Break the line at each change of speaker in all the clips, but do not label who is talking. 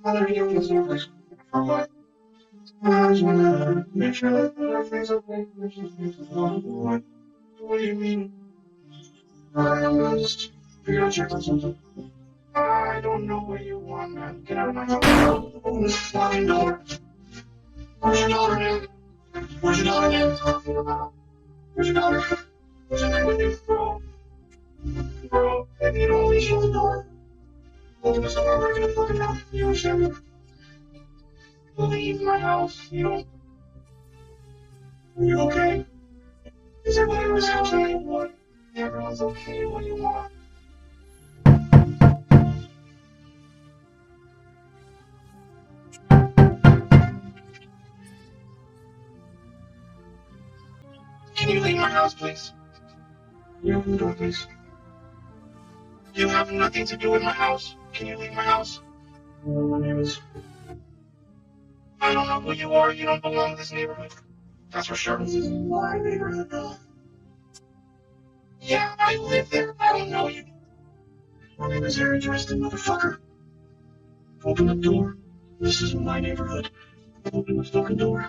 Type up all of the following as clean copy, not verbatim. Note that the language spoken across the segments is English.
Father, can you open this door, please? For what? I just want to make sure that everything's okay. What do you mean? I'm just figured I'd check on something. I don't know what you want, man. Get out of my house. Open this fucking door. Where's your daughter, man? Where's your daughter, man? Where's your daughter? What's in there with you, bro? Bro, if you don't leave, shut the door. Open this door, we're gonna fucking down. You understand me? Leave my house. You don't. Are you okay? Is everybody was okay? What? Everyone's okay. What do you want? Can you leave my house, please? You open the door, please. You have nothing to do with my house. Can you leave my house? My name is... I don't know who you are. You don't belong to this neighborhood. That's for sure. This is my neighborhood now. Yeah, I live there. I don't know you. My name is Dresden, motherfucker. Open the door. This is my neighborhood. Open the fucking door.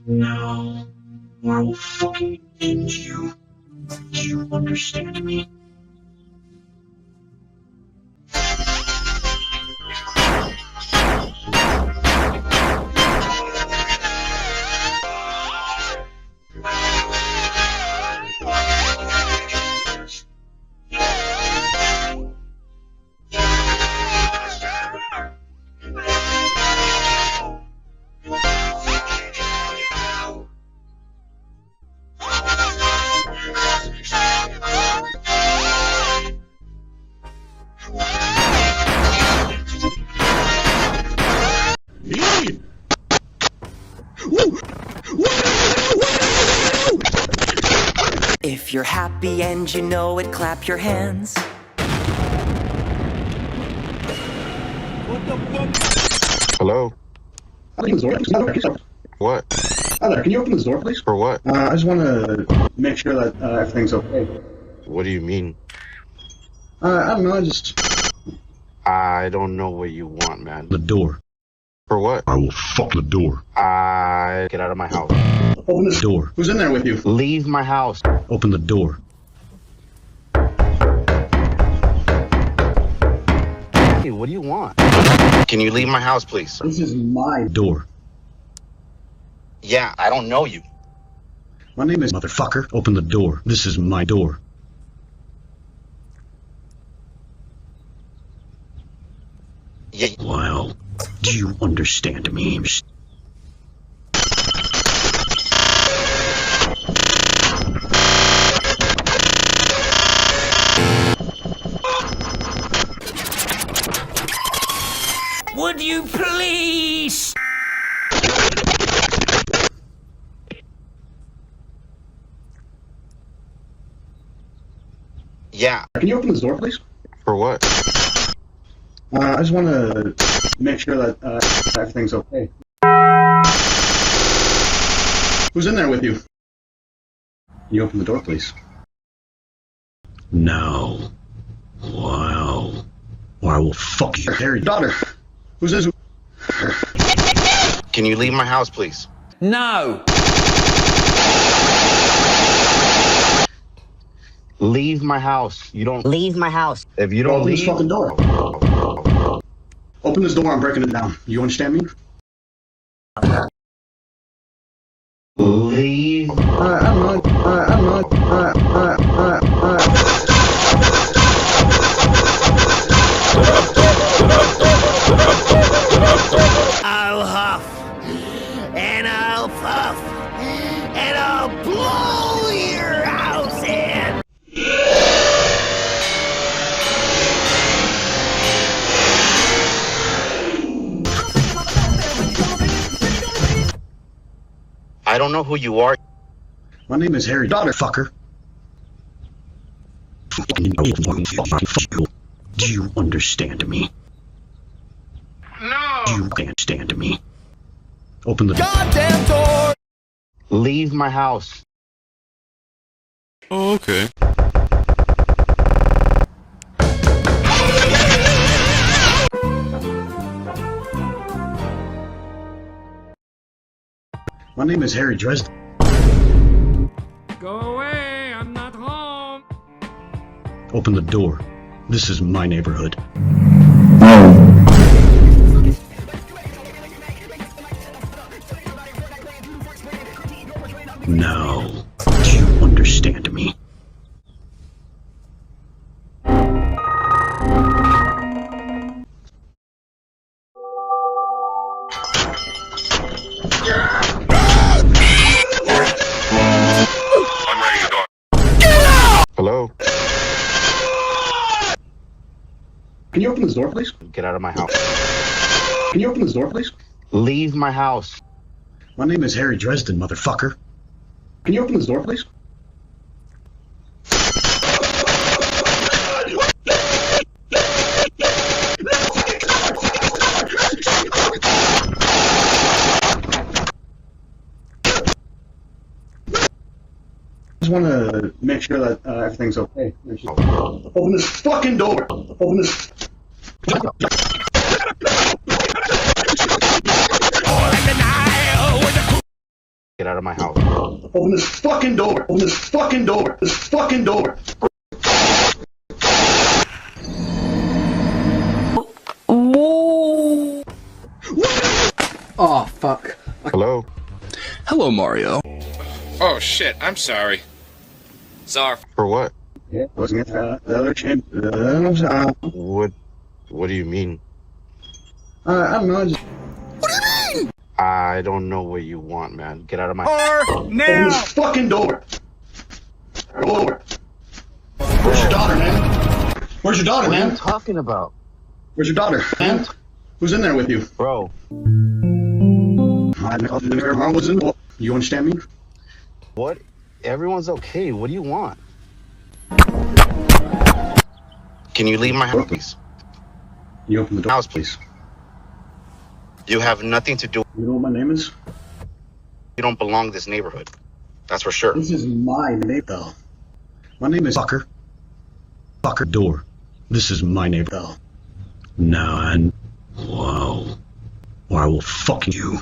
Now, I will fucking end you. Do you understand me?
If you're happy and you know it, clap your hands.
What the fuck?
Hello? What?
Hi there, can you open this door, please?
For what?
I just want to make sure that everything's okay.
What do you mean?
I don't know,
I don't know what you want, man.
The door.
For what?
I will fuck the door.
Get out of my house.
Open this
Door.
Who's in there with you?
Leave my house.
Open the door.
Hey, what do you want? Can you leave my house, please?
This is my
Door.
Yeah, I don't know you.
My name is...
Motherfucker. Open the door. This is my door.
Yeah.
Well, do you understand me?
Would you please?
Yeah.
Can you open this door, please?
For what?
I just want to make sure that everything's okay. Who's in there with you? Can you open the door, please?
No. Wow. Or I will fuck you.
Harry, daughter. Who's this?
Can you leave my house, please?
No.
Leave my house. You don't
Leave my house.
If you don't
Open this
leave.
fucking door. Open this door, I'm breaking it down. You understand me?
Leave.
I'm not.
I'll huff, and I'll puff, and I'll blow your house in.
I don't know who you are.
My name is Harry, daughter.
Fucker. Do you understand me?
No.
Do you understand me? Open the
Goddamn door!
Leave my house.
Oh, okay.
My name is Harry Dresden.
Go away, I'm not home.
Open the door. This is my neighborhood. Now, do you understand me?
Hello?
Can you open this door, please?
Get out of my house.
Can you open this door, please?
Leave my house.
My name is Harry Dresden, motherfucker. Can you open this door, please? I just want to make sure that everything's okay. Open this fucking door! Open this...
Get out of my house.
Open this fucking door! Open this fucking door! This fucking door!
Oh, fuck.
Hello?
Hello, Mario.
Oh shit, I'm sorry. Czar.
For what?
Yeah, wasn't it the other champ?
What do you mean?
I don't know, just...
I don't know what you want, man. Get out of my house.
Open this fucking door! Go over. Where's your daughter, man? Where's your daughter,
What are
man?
you talking about?
Where's your daughter, man? Who's in there with you?
Bro,
You understand me?
what? Everyone's okay. What do you want? Can you leave my house, please?
You open the door,
House,
please.
You have nothing to do.
You know what my name is?
You don't belong in this neighborhood. That's for sure.
This is my name, though. My name is Fucker. Fucker door. This is my name, though. Now and... Wow. Or I will fuck you.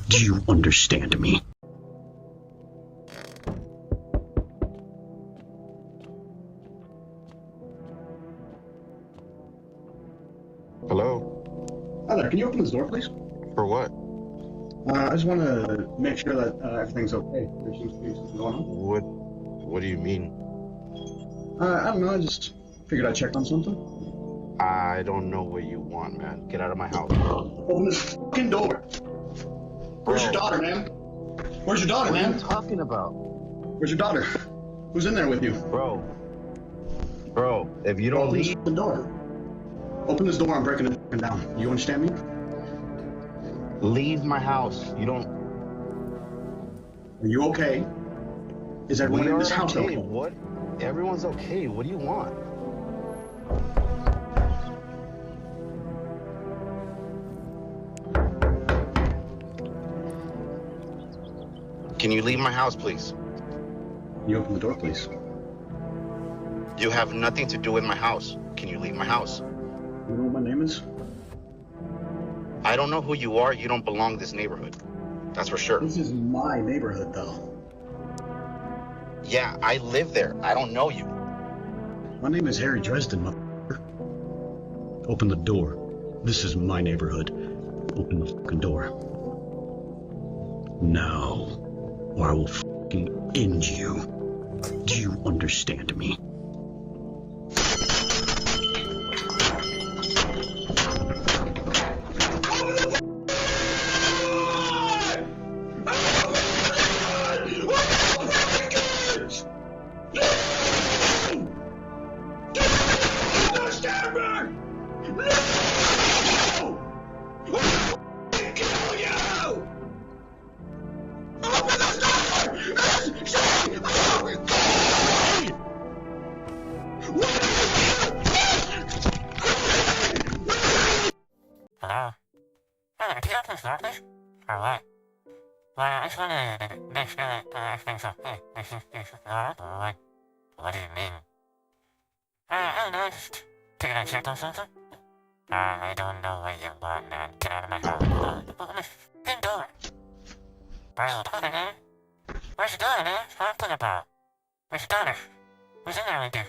Do you understand me?
Hello?
Hi there, can you open this door, please?
For what?
I just want to make sure that everything's okay. There seems to be something going on.
What do you mean?
I don't know, I just figured I'd check on something.
I don't know what you want, man. Get out of my house.
Open this fucking door! Where's your daughter, man? Where's your daughter,
What are
man?
you talking about?
Where's your daughter? Who's in there with you?
Bro, if you don't
Open this
leave,
fucking door. Open this door, I'm breaking it fucking down. You understand me?
leave my house. You don't.
Are you okay? Is everyone
We
in
are
this house
okay.
okay?
What? Everyone's okay. What do you want? Can you leave my house, please?
You open the door, please.
You have nothing to do with my house. Can you leave my house?
You know what my name is?
I don't know who you are. You don't belong in this neighborhood. That's for sure.
This is my neighborhood, though.
Yeah, I live there. I don't know you.
My name is Harry Dresden, motherfucker. Open the door. This is my neighborhood. Open the fucking door. Now, or I will fucking end you. Do you understand me?
Hello? Can you open this door, please? For what?
Well, I just wanted to make sure that everything's okay. This is alright, or what do you mean? I don't know, just figured I'd check on something. I don't know what you want, man. Get out of my house. Open this fucking door. Bro, daughter, man. Where's your daughter, man? What are you talking about? Where's your daughter? Who's in there with you?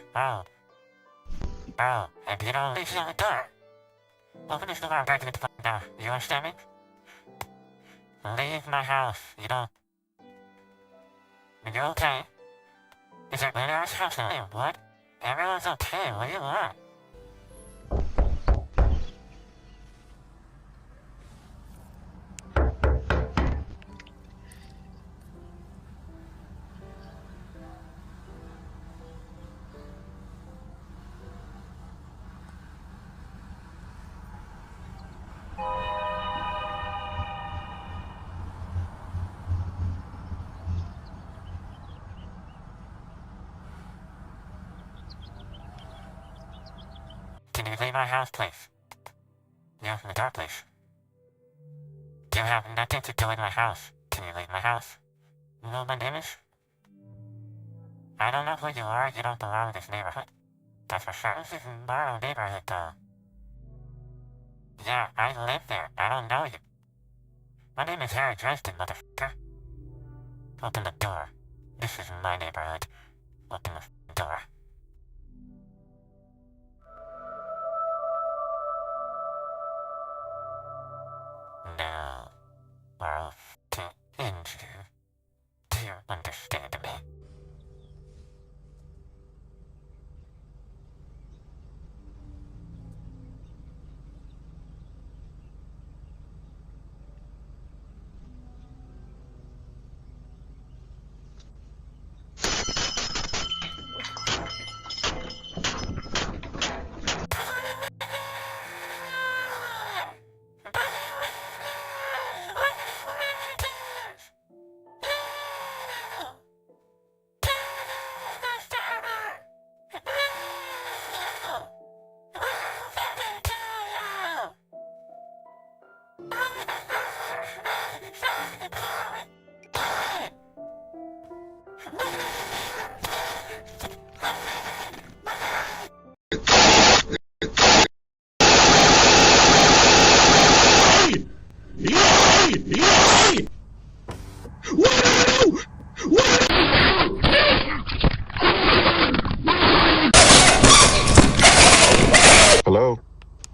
Bro, if you don't leave, she's on the door. Open this door, I'm breaking it fucking down. You understand me? Leave my house, you don't. Are you okay? Is it Leander's house now? What? Everyone's okay, what do you want? Can you leave my house, please? You open the door, please. You have nothing to do with my house. Can you leave my house? You know what my name is? I don't know who you are, you don't belong in this neighborhood. That's for sure. This is my neighborhood, though. Yeah, I live there. I don't know you. My name is Dresden, motherfucker. Open the door. This is my neighborhood. Open the door. Now, we're off to injure. Do you understand me?
Hello?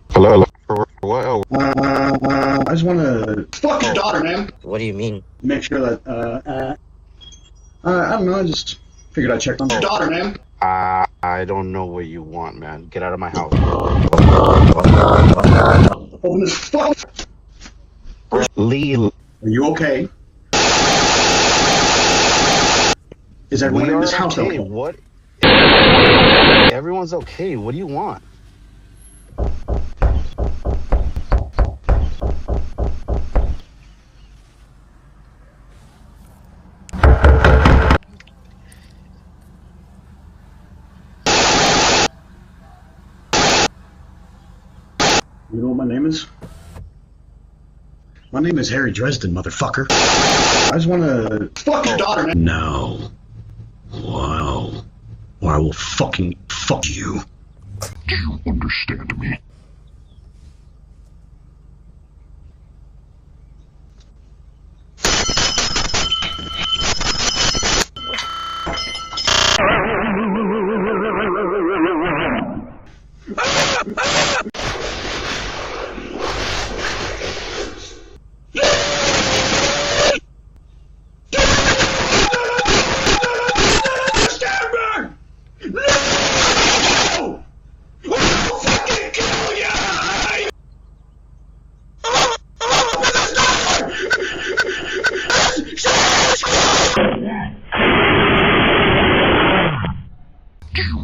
Hello? For what?
I just want to fuck your daughter, man.
What do you mean?
Make sure that, I don't know, I just figured I'd check on your daughter, man.
I don't know what you want, man. Get out of my house.
Open this fuck.
Lee.
Are you okay? Is everyone in this house okay?
What? Everyone's okay. What do you want?
You know what my name is? My name is Dresden, motherfucker. I just want to fuck your daughter, man.
No. Wow.
Or I will fucking fuck you.
Do you understand me?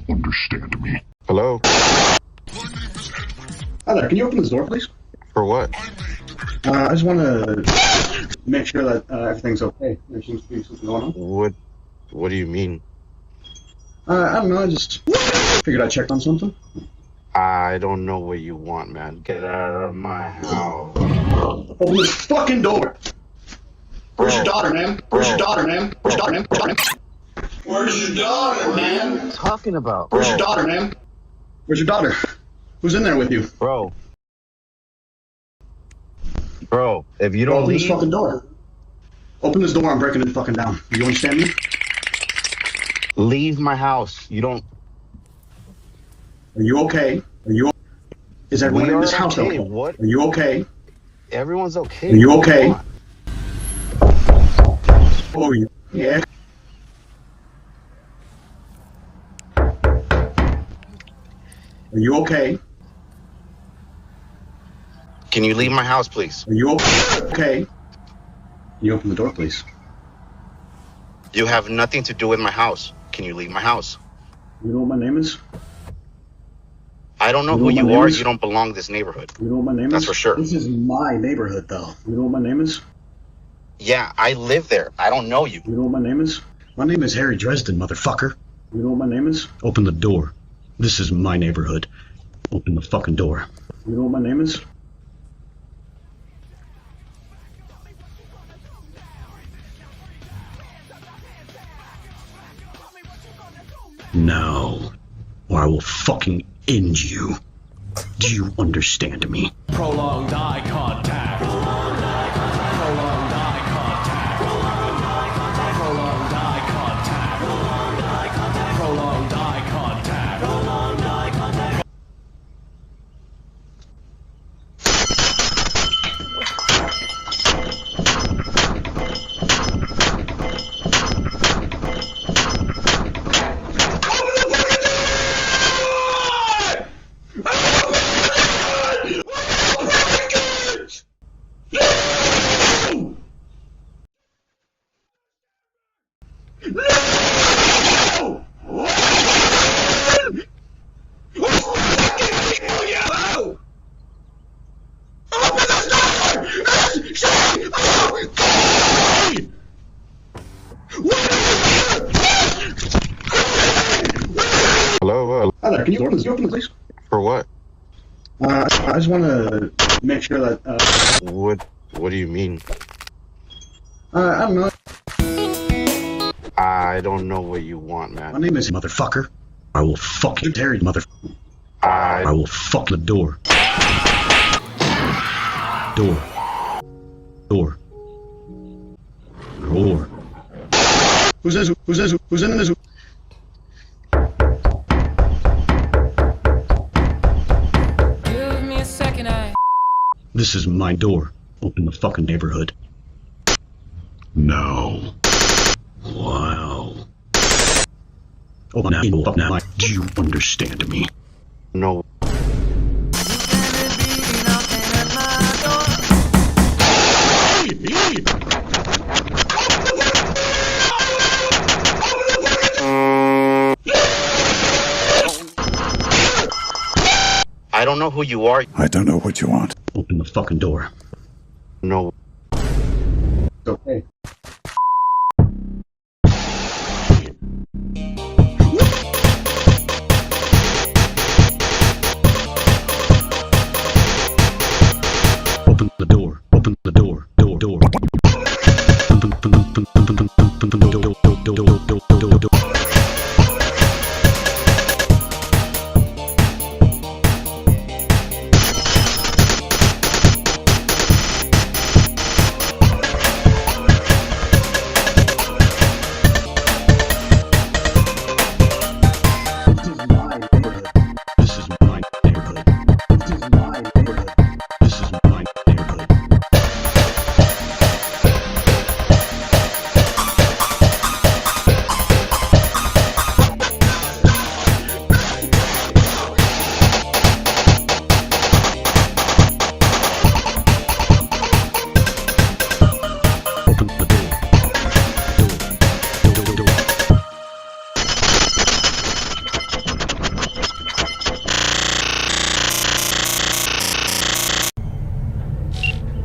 Understand me?
Hello?
Hi there, can you open this door, please?
For what?
I just want to make sure that everything's okay. There seems to be something going on.
What do you mean?
I don't know, I just figured I'd check on something.
I don't know what you want, man. Get out of my house.
Open this fucking door! Where's your daughter, man? Where's your daughter, man? Where's your daughter, man? Where's your daughter, man?
What are you talking about?
Where's your daughter, man? Where's your daughter? Who's in there with you?
Bro, if you
Bro,
don't
open
leave...
this fucking door. Open this door, I'm breaking it fucking down. You understand me?
Leave my house. You don't...
Are you okay? Are you? Is everyone in this house okay?
What?
Are you okay?
Everyone's okay.
Are you okay? Oh, yeah. Are you okay?
Can you leave my house, please?
Are you okay? Can you open the door, please?
You have nothing to do with my house. Can you leave my house?
You know what my name is?
I don't know who you are. You don't belong to this neighborhood.
You know what my name is?
That's for sure.
This is my neighborhood, though. You know what my name is?
Yeah, I live there. I don't know you.
You know what my name is? My name is Harry Dresden, motherfucker. You know what my name is? Open the door. This is my neighborhood. Open the fucking door. You know what my name is? Now, or I will fucking end you. Do you understand me?
Prolonged eye contact. Prolonged eye contact. Prolonged eye contact. Prolonged eye contact. Prolonged eye contact. Prolonged eye contact. Prolonged eye contact. Prolonged eye contact.
Hello?
Hi there, can you open it, please?
For what?
I just want to make sure that,
What do you mean?
I don't know.
I don't know what you want, man.
My name is motherfucker. I will fuck you, Terry, I will fuck the door. Door. Who's this? Who's in this?
Give me a second,
This is my door. Open the fucking neighborhood. No. Wow. Open now. Do you understand me?
No. I don't know who you are.
I don't know what you want.
Open the fucking door.
No.
Okay. Open the door. Open the door. Door.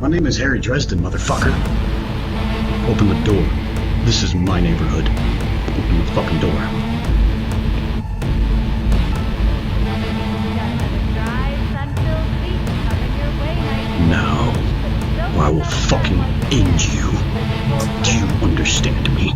My name is Harry Dresden, motherfucker. Open the door. This is my neighborhood. Open the fucking door. Now, or I will fucking end you. Do you understand me?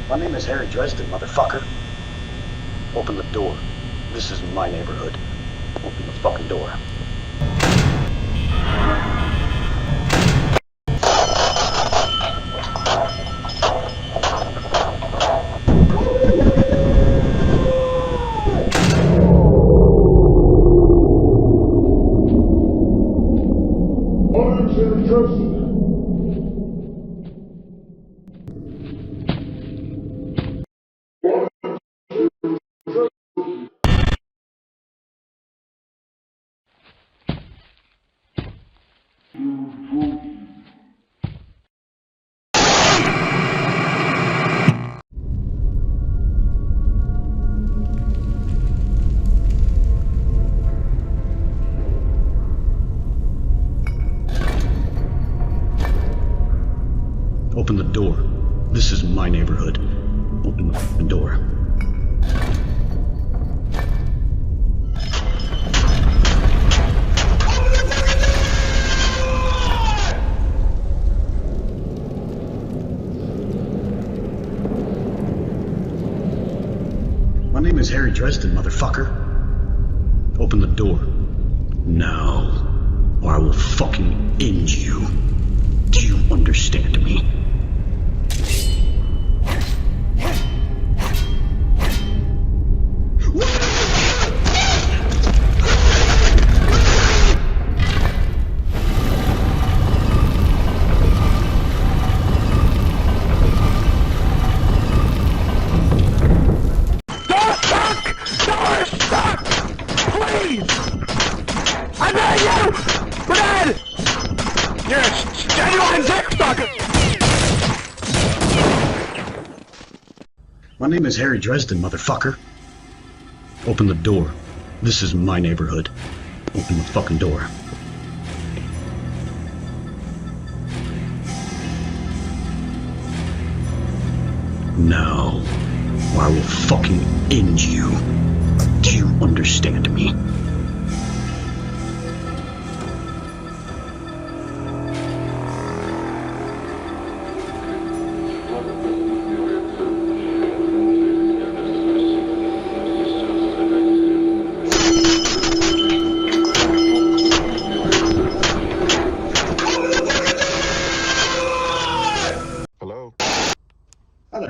My name is Harry Dresden, motherfucker. Open the door. This is my neighborhood. Open the fucking door. Open the door. This is my neighborhood. Open the fucking door. My name is Harry Dresden, motherfucker. Open the door. Now, or I will fucking end you. Do you understand me? My name is Harry Dresden, motherfucker. Open the door. This is my neighborhood. Open the fucking door. Now, or I will fucking end you. Do you understand me?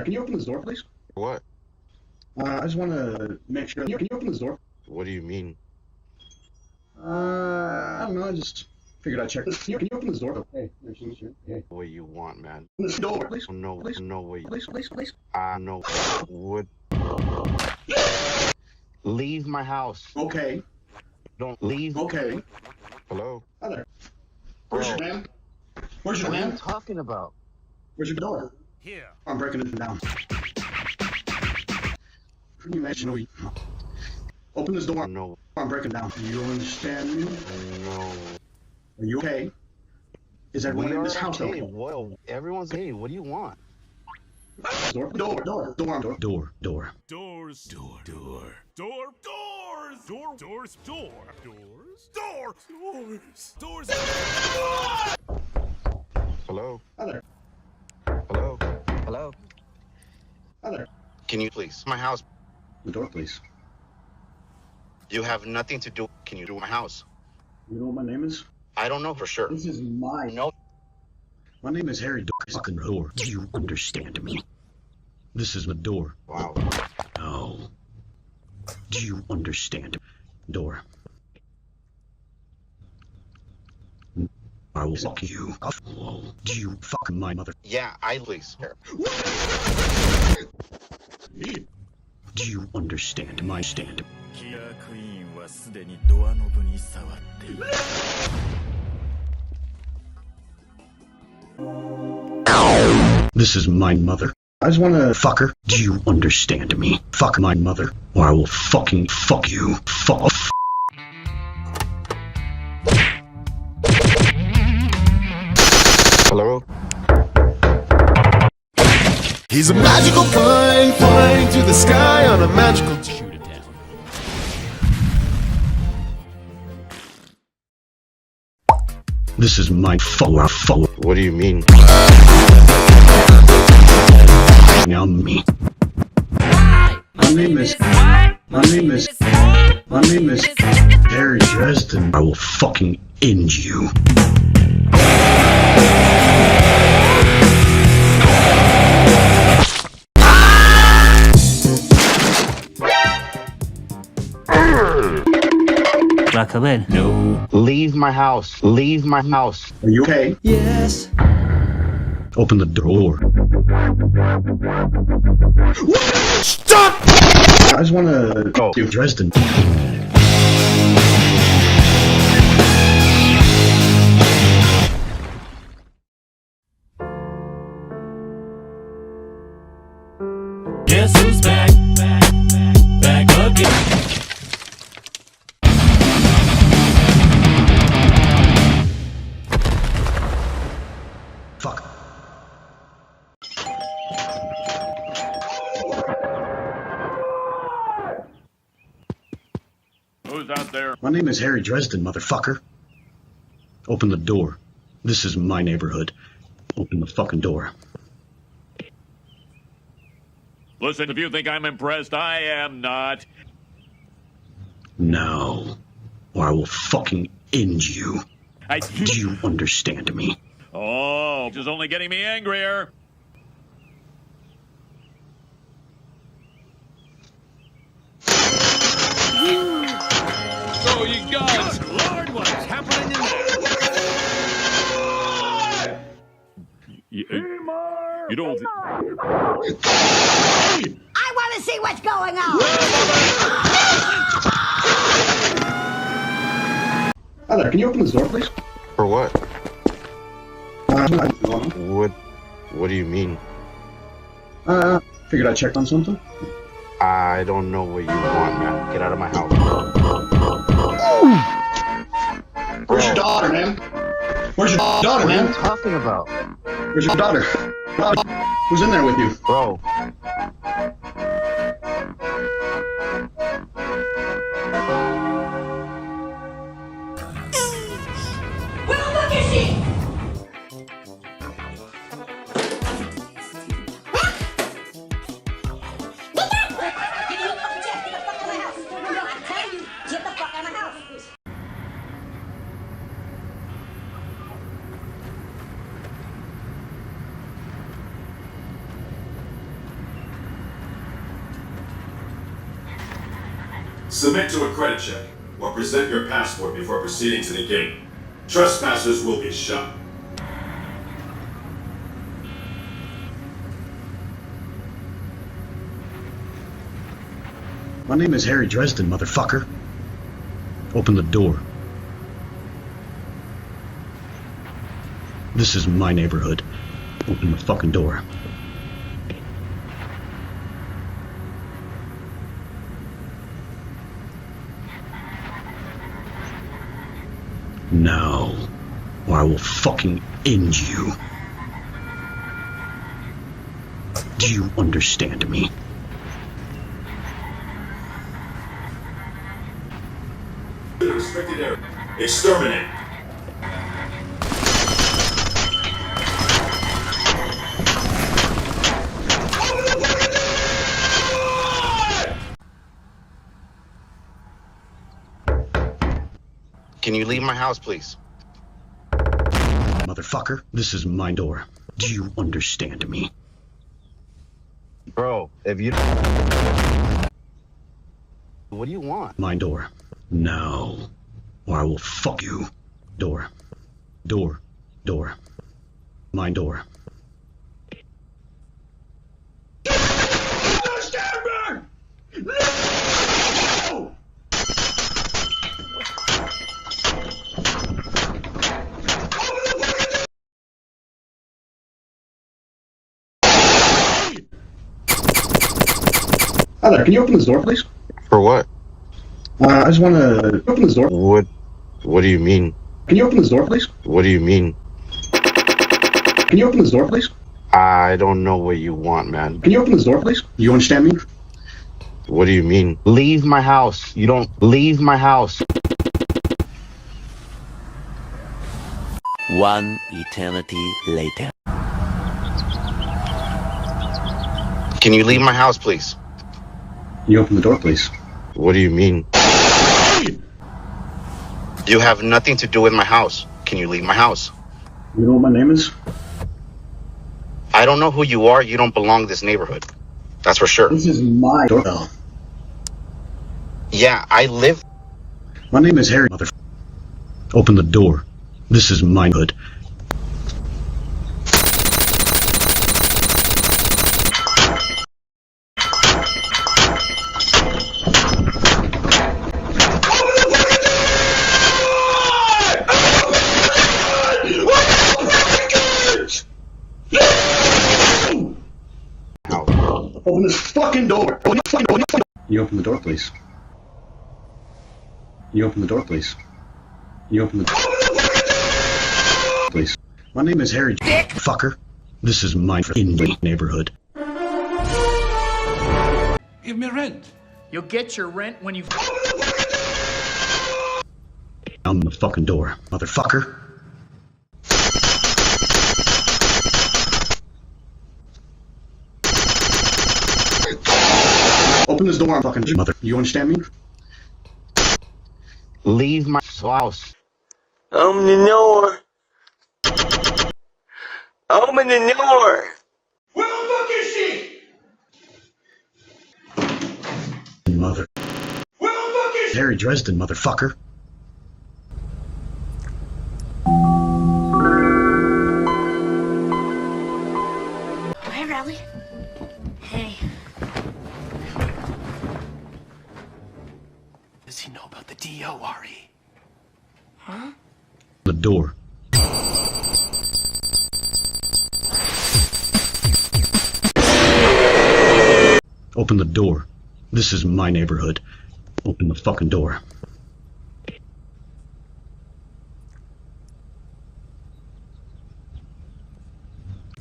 Can you open this door, please?
What?
I just want to make sure. Can you open this door?
What do you mean?
I don't know. I just figured I'd check this. Can you open this door? Hey, hey.
What you want, man?
Open this door, please.
No,
please.
no way.
Please.
No. What? Leave my house.
Okay.
Don't leave.
Okay.
Hello?
Hi there. Where's your man? Where's your
What are
man?
you talking about?
Where's your door?
Here.
I'm breaking it down. Can you imagine we open this door?
No.
I'm breaking down. You understand me?
No.
Are you okay? Is everyone in this house okay?
Well, everyone's okay. What do you want?
Door.
Doors.
Hello?
Hi there.
Hello?
Hello?
Hi there.
Can you please? My house.
The door, please.
You have nothing to do. Can you do my house?
You know what my name is?
I don't know for sure.
This is my...
No.
My name is Harry Fucking Door. Do you understand me? This is my door.
Wow.
Now, Do you understand? Door. I will fuck you. Do you fuck my mother?
Yeah, please.
Do you understand my stand? This is my mother. I just wanna fuck her. Do you understand me? Fuck my mother, or I will fucking fuck you. Fuck.
Hello?
He's a magical plane flying through the sky on a magical... Shoot it down.
This is my fault.
What do you mean?
Now me. My name is Harry Dresden. I will fucking end you.
No. Leave my house. Leave my house.
Are you okay?
Yes.
Open the door.
Stop!
I just wanna go to Dresden.
Guess who's back? Back again.
Fuck.
Who's out there?
My name is Harry Dresden, motherfucker. Open the door. This is my neighborhood. Open the fucking door.
Listen, if you think I'm impressed, I am not.
No. Or I will fucking end you. Do you understand me?
Oh, this is only getting me angrier. So you guys, good Lord, what's happening in there? You don't.
I want to see what's going on.
Hi there, can you open this door, please?
For what?
What?
What do you mean?
Figured I'd check on something.
I don't know what you want, man. Get out of my house.
Where's your daughter, man? Where's your daughter, man?
What are you talking about?
Where's your daughter? Who's in there with you?
Bro.
Well, look at she.
Submit to a credit check, or present your passport before proceeding to the gate. Trespassers will be shot.
My name is Harry Dresden, motherfucker. Open the door. This is my neighborhood. Open the fucking door. No, or I will fucking end you. Do you understand me?
Restricted area. Exterminate.
Can you leave my house, please?
Motherfucker, this is my door. Do you understand me?
Bro, if you What do you want?
My door. Now, or I will fuck you. Door. Door. Door. My door.
Understand me! No!
Hi there, can you open this door, please?
For what?
I just want to open this door.
What do you mean?
Can you open this door, please?
What do you mean?
Can you open this door, please?
I don't know what you want, man.
Can you open this door, please? You understand me?
What do you mean? Leave my house. You don't leave my house.
One eternity later.
Can you leave my house, please?
Can you open the door, please?
What do you mean? You have nothing to do with my house. Can you leave my house?
You know what my name is?
I don't know who you are. You don't belong to this neighborhood. That's for sure.
This is my doorbell.
Yeah, I live.
My name is Harry, motherfucker. Open the door. This is my hood. Open this fucking door! Open this fucking door! Can you open the door, please? Can you open the door, please? Can you open the door? Please. My name is Harry. Dick! Fucker. This is my neighborhood.
Give me rent.
You'll get your rent when you...
Down the fucking door, motherfucker. Open this door, fucking mother. You understand me?
Leave my house.
Open the door. Open the door.
Where the fuck is she?
Mother.
Where the fuck is she?
Harry Dresden, motherfucker.
Hi, Riley. Hey.
Does he know about the DO, Ari?
Huh?
The door. Open the door. This is my neighborhood. Open the fucking door.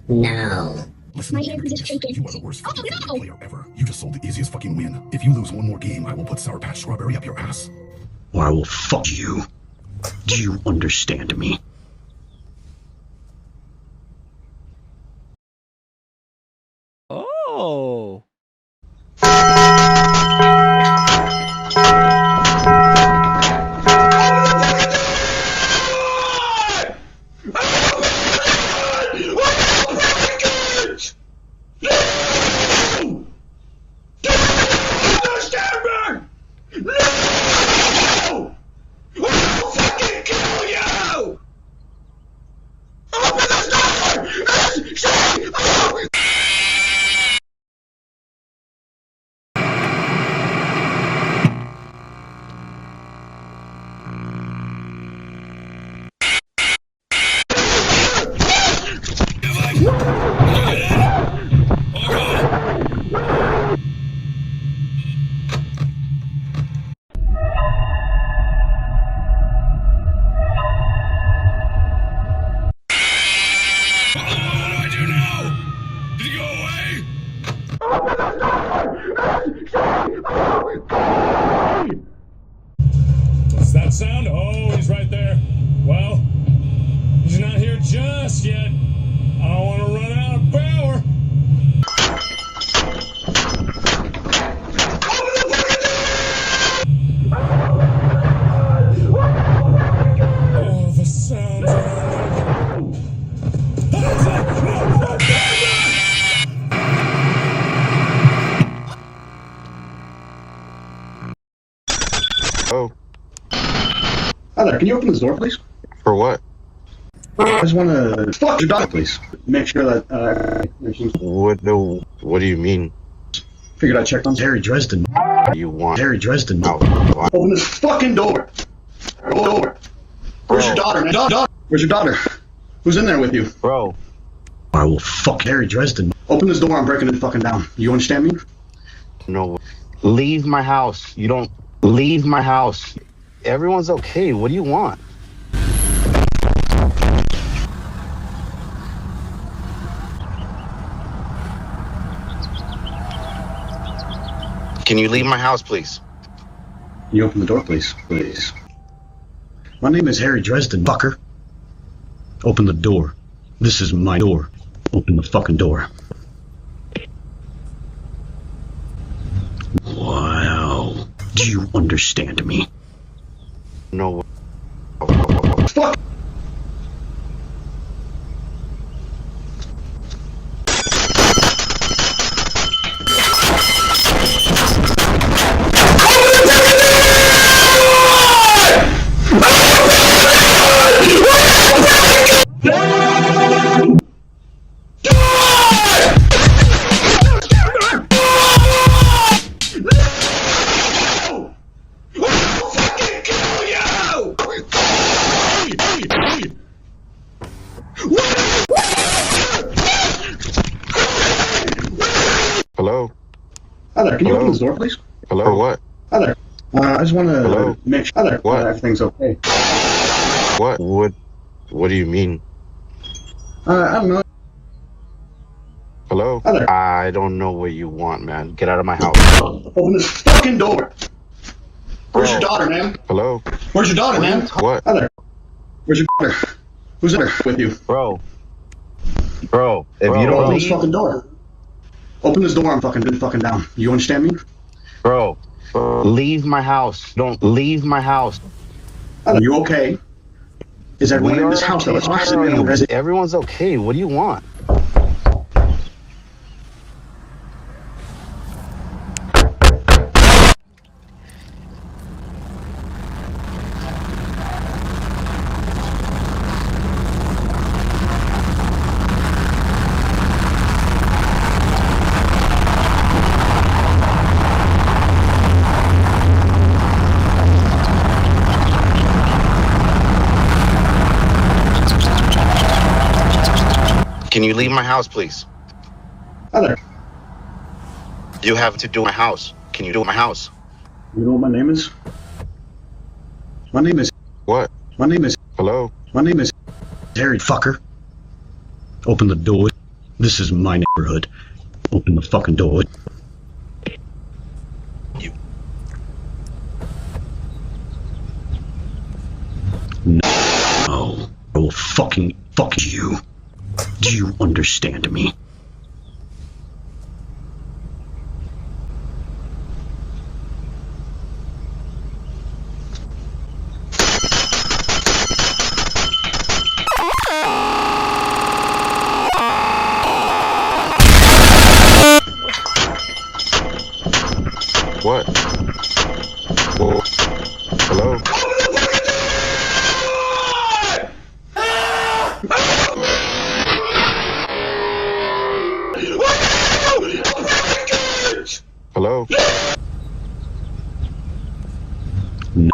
No.
Listen, you are the worst fucking player ever. You just sold the easiest fucking win. If you lose one more game, I will put Sour Patch Strawberry up your ass.
Or I will fuck you. Do you understand me?
Oh.
Oh.
Hi there, can you open this door, please?
For what?
I just want to fuck your daughter, please. Make sure that,
What do you mean?
Figured I checked on Harry Dresden.
You want
Harry Dresden.
No.
Open this fucking door. Door. Where's your daughter, man? Where's your daughter? Who's in there with you?
Bro.
I will fuck Harry Dresden. Open this door, I'm breaking it fucking down. You understand me?
No. Leave my house. You don't leave my house. Everyone's okay. What do you want? Can you leave my house, please?
Can you open the door, please? Please. My name is Harry Dresden, fucker. Open the door. This is my door. Open the fucking door.
Wow.
Do you understand me?
No.
Fuck!
Hello?
Hi there, can you open this door, please?
Hello? For what?
Hi there. I just want to make sure that
What?
Everything's okay.
What? What do you mean?
I don't know.
Hello?
Hi there.
I don't know what you want, man. Get out of my house.
Open this fucking door. Where's your daughter, man?
Hello?
Where's your daughter, man?
What?
Hi there. Where's your daughter? Who's in there with you?
Bro, if you don't
Open this
leave,
fucking door. Open this door, I'm fucking down. You understand me?
bro, leave my house. Don't leave my house.
Are you okay? Is everyone in this house that was oxygen?
Everyone's okay. What do you want? Can you leave my house, please?
Hi there.
You have to do my house. Can you do my house?
You know what my name is? My name is...
What?
My name is...
Hello?
My name is... Harry, fucker. Open the door. This is my neighborhood. Open the fucking door.
You.
No. I will fucking fuck you. Do you understand me?
What? Whoa. Hello? Hello?
No.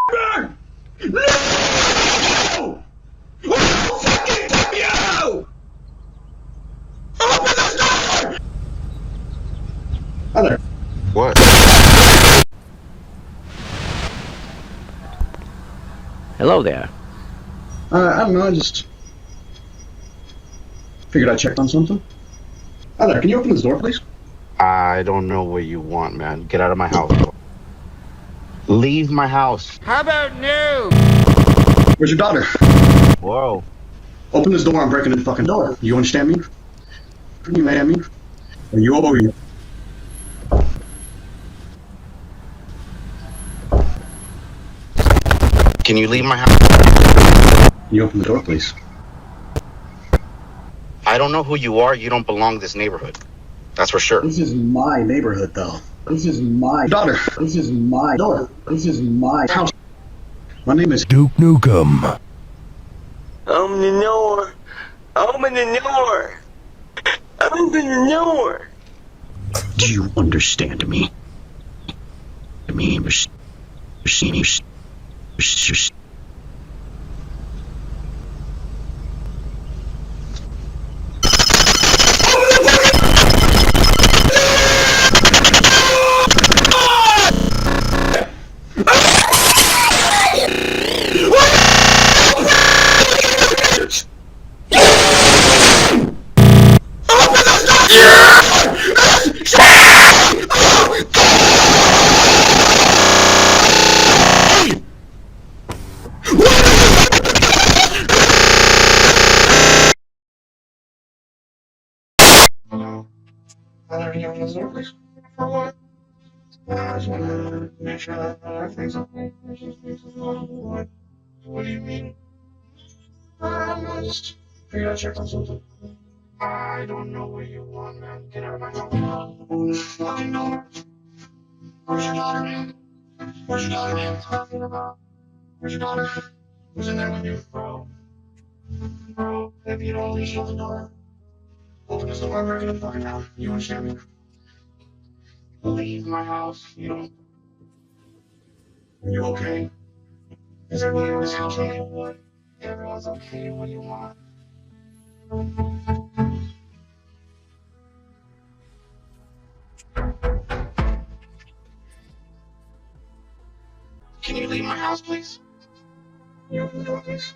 Hi there.
What?
Hello there.
I don't know, I just figured I checked on something. Hi there, can you open this door, please?
I don't know what you want, man. Get out of my house. Leave my house.
How about no?
Where's your daughter?
Whoa.
Open this door, I'm breaking the fucking door. You understand me? You mad at me? Are you over here?
Can you leave my house?
Can you open the door, please?
I don't know who you are. You don't belong to this neighborhood. That's for sure.
This is my neighborhood, though. This is my daughter. This is my daughter. This is my house. My name is
Duke Nukem.
Open the door. Open the door. Open the door.
Do you understand me?
Hello? Are you on the Zoom, please? For what? I just want to make sure that everything's okay. I just need to know what do you mean? I just figured I'd check on something. I don't know what you want, man. Get out of my house. Fucking door. Where's your daughter, man? Where's your daughter, man? Talking about. Where's your daughter? Who's in there with you, bro? Bro, if you don't leave the door, open this door, we're gonna fucking out. You understand me? Leave my house. You don't. Are you okay? Is everybody in this house okay? What? Everyone's okay. What do you want? Can you leave my house, please? You open the door, please.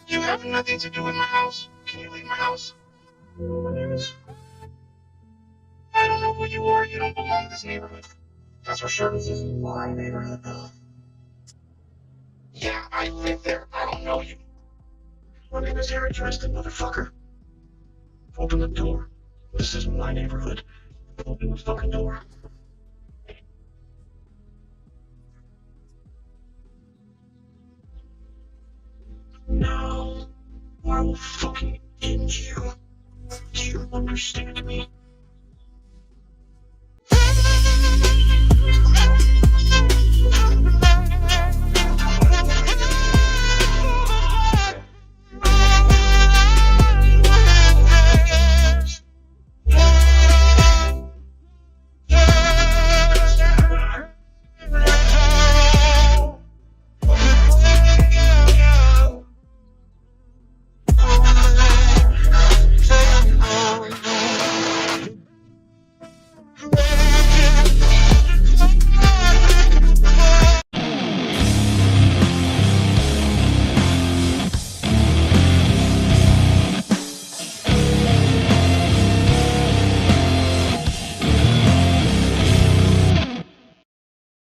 You have nothing to do with my house. Can you leave my house? You know what my name is? I don't know who you are. You don't belong to this neighborhood. That's for sure. This is my neighborhood, though. Yeah, I live there. I don't know you. My name is Dresden, motherfucker. Open the door. This is my neighborhood. Open the fucking door.